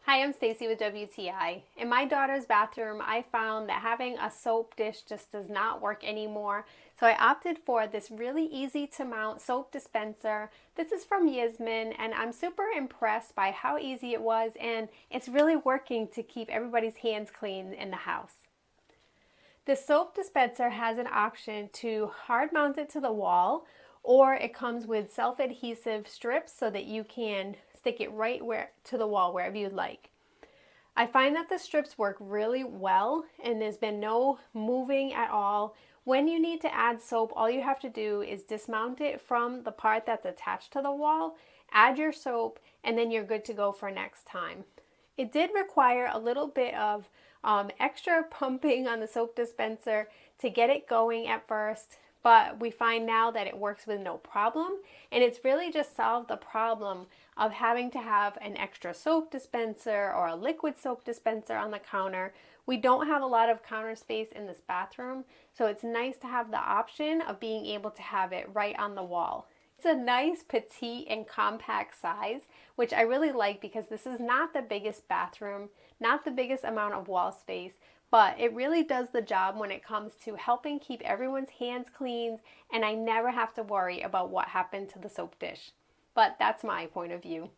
Hi, I'm Stacy with WTI. In my daughter's bathroom, I found that having a soap dish just does not work anymore. So I opted for this really easy to mount soap dispenser. This is from YISMAN, and I'm super impressed by how easy it was, and it's really working to keep everybody's hands clean in the house. The soap dispenser has an option to hard mount it to the wall, or it comes with self-adhesive strips so that you can stick it right to the wall wherever you'd like. I find that the strips work really well and there's been no moving at all. When you need to add soap, all you have to do is dismount it from the part that's attached to the wall, add your soap, and then you're good to go for next time. It did require a little bit of extra pumping on the soap dispenser to get it going at first, but we find now that it works with no problem, and it's really just solved the problem of having to have an extra soap dispenser or a liquid soap dispenser on the counter. We don't have a lot of counter space in this bathroom, so it's nice to have the option of being able to have it right on the wall. It's a nice petite and compact size, which I really like because this is not the biggest bathroom, not the biggest amount of wall space, but it really does the job when it comes to helping keep everyone's hands clean, and I never have to worry about what happened to the soap dish. But that's my point of view.